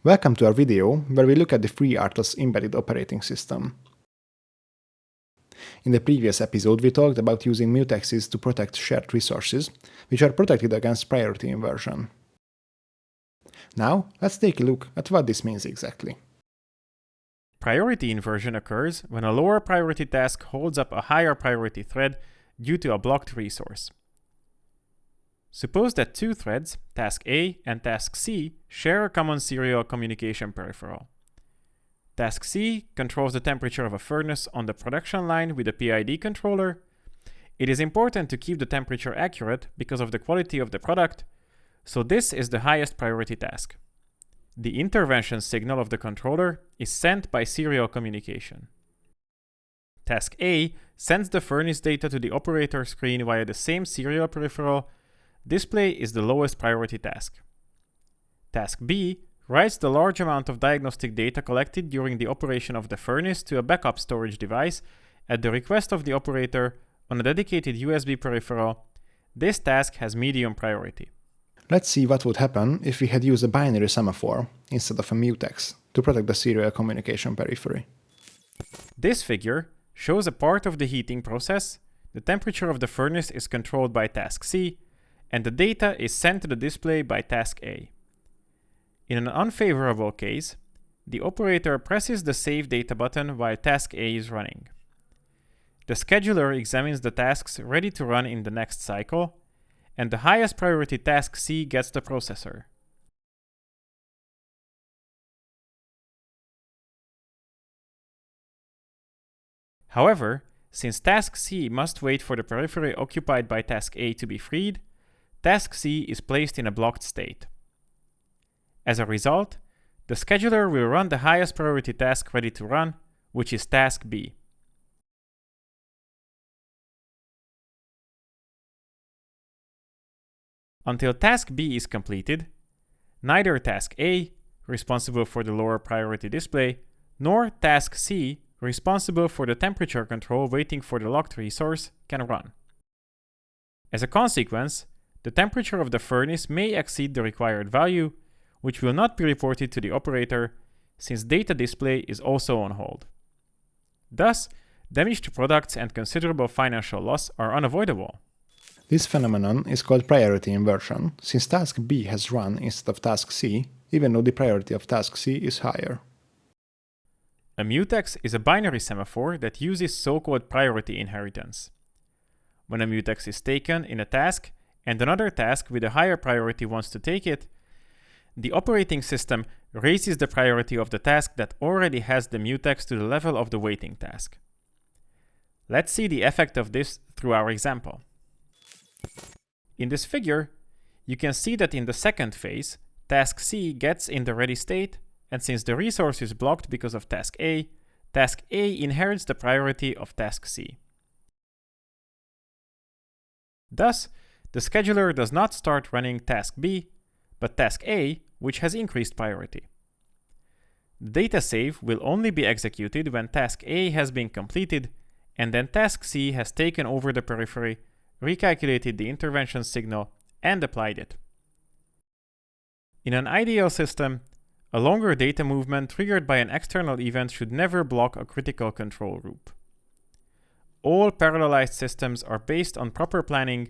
Welcome to our video where we look at the FreeRTOS embedded operating system. In the previous episode, we talked about using mutexes to protect shared resources, which are protected against priority inversion. Now, let's take a look at what this means exactly. Priority inversion occurs when a lower priority task holds up a higher priority thread due to a blocked resource. Suppose that two threads, task A and task C, share a common serial communication peripheral. Task C controls the temperature of a furnace on the production line with a PID controller. It is important to keep the temperature accurate because of the quality of the product, so this is the highest priority task. The intervention signal of the controller is sent by serial communication. Task A sends the furnace data to the operator screen via the same serial peripheral. Display is the lowest priority task. Task B writes the large amount of diagnostic data collected during the operation of the furnace to a backup storage device at the request of the operator on a dedicated USB peripheral. This task has medium priority. Let's see what would happen if we had used a binary semaphore instead of a mutex to protect the serial communication periphery. This figure shows a part of the heating process. The temperature of the furnace is controlled by task C, and the data is sent to the display by task A. In an unfavorable case, the operator presses the Save Data button while task A is running. The scheduler examines the tasks ready to run in the next cycle, and the highest priority task C gets the processor. However, since task C must wait for the periphery occupied by task A to be freed, task C is placed in a blocked state. As a result, the scheduler will run the highest priority task ready to run, which is task B. Until task B is completed, neither task A, responsible for the lower priority display, nor task C, responsible for the temperature control waiting for the locked resource, can run. As a consequence, the temperature of the furnace may exceed the required value, which will not be reported to the operator since data display is also on hold. Thus, damage to products and considerable financial loss are unavoidable. This phenomenon is called priority inversion, since task B has run instead of task C, even though the priority of task C is higher. A mutex is a binary semaphore that uses so-called priority inheritance. When a mutex is taken in a task, and another task with a higher priority wants to take it, the operating system raises the priority of the task that already has the mutex to the level of the waiting task. Let's see the effect of this through our example. In this figure, you can see that in the second phase, task C gets in the ready state, and since the resource is blocked because of task A inherits the priority of task C. Thus, the scheduler does not start running task B, but task A, which has increased priority. The data save will only be executed when task A has been completed, and then task C has taken over the periphery, recalculated the intervention signal, and applied it. In an ideal system, a longer data movement triggered by an external event should never block a critical control loop. All parallelized systems are based on proper planning,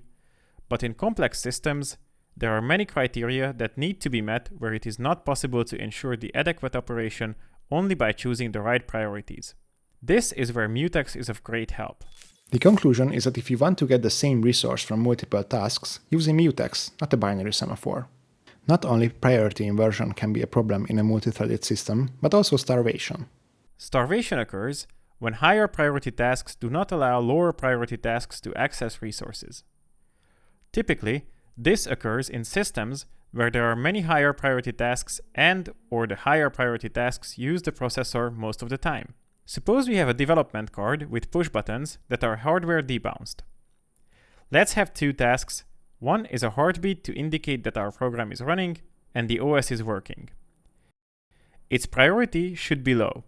but in complex systems, there are many criteria that need to be met where it is not possible to ensure the adequate operation only by choosing the right priorities. This is where mutex is of great help. The conclusion is that if you want to get the same resource from multiple tasks, use a mutex, not a binary semaphore. Not only priority inversion can be a problem in a multi-threaded system, but also starvation. Starvation occurs when higher priority tasks do not allow lower priority tasks to access resources. Typically, this occurs in systems where there are many higher priority tasks and/or the higher priority tasks use the processor most of the time. Suppose we have a development card with push buttons that are hardware debounced. Let's have two tasks. One is a heartbeat to indicate that our program is running and the OS is working. Its priority should be low.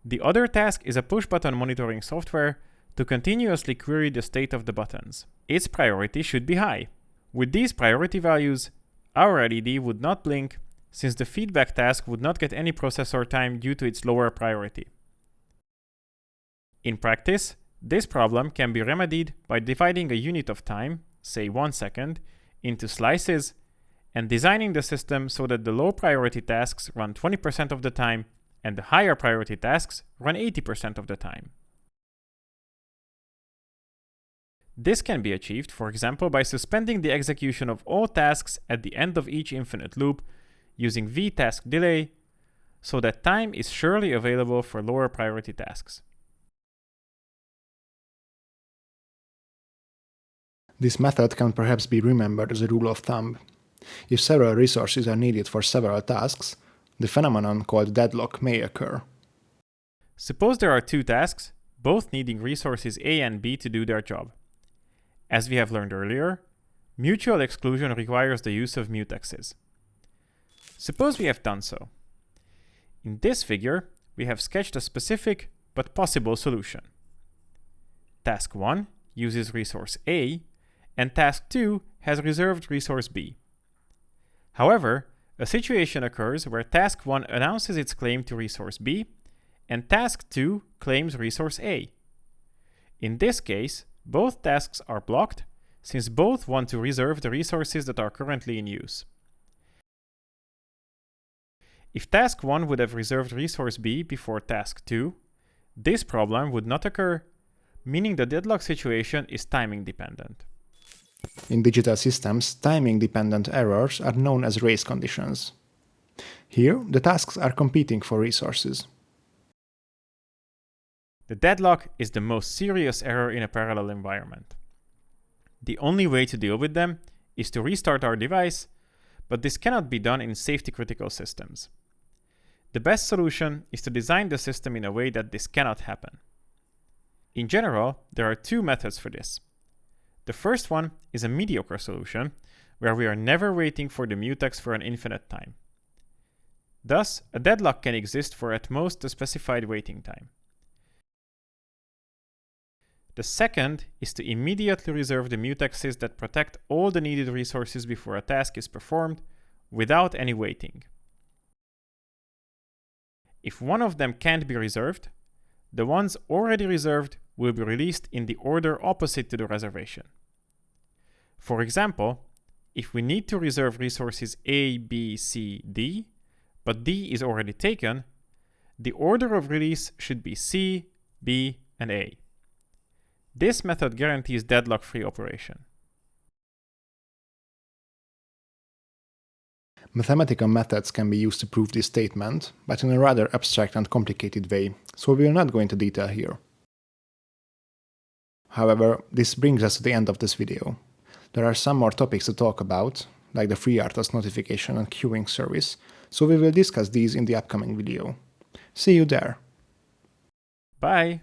The other task is a push button monitoring software to continuously query the state of the buttons. Its priority should be high. With these priority values, our LED would not blink, since the feedback task would not get any processor time due to its lower priority. In practice, this problem can be remedied by dividing a unit of time, say 1 second, into slices and designing the system so that the low priority tasks run 20% of the time and the higher priority tasks run 80% of the time. This can be achieved, for example, by suspending the execution of all tasks at the end of each infinite loop using v-task delay so that time is surely available for lower priority tasks. This method can perhaps be remembered as a rule of thumb. If several resources are needed for several tasks, the phenomenon called deadlock may occur. Suppose there are two tasks, both needing resources A and B to do their job. As we have learned earlier, mutual exclusion requires the use of mutexes. Suppose we have done so. In this figure, we have sketched a specific but possible solution. Task 1 uses resource A, and Task 2 has reserved resource B. However, a situation occurs where Task 1 announces its claim to resource B, and Task 2 claims resource A. In this case, both tasks are blocked, since both want to reserve the resources that are currently in use. If Task 1 would have reserved resource B before Task 2, this problem would not occur, meaning the deadlock situation is timing dependent. In digital systems, timing-dependent errors are known as race conditions. Here, the tasks are competing for resources. The deadlock is the most serious error in a parallel environment. The only way to deal with them is to restart our device, but this cannot be done in safety-critical systems. The best solution is to design the system in a way that this cannot happen. In general, there are two methods for this. The first one is a mediocre solution, where we are never waiting for the mutex for an infinite time. Thus, a deadlock can exist for at most the specified waiting time. The second is to immediately reserve the mutexes that protect all the needed resources before a task is performed, without any waiting. If one of them can't be reserved, the ones already reserved will be released in the order opposite to the reservation. For example, if we need to reserve resources A, B, C, D, but D is already taken, the order of release should be C, B, and A. This method guarantees deadlock-free operation. Mathematical methods can be used to prove this statement, but in a rather abstract and complicated way, so we will not go into detail here. However, this brings us to the end of this video. There are some more topics to talk about, like the FreeRTOS notification and queuing service, so we will discuss these in the upcoming video. See you there! Bye!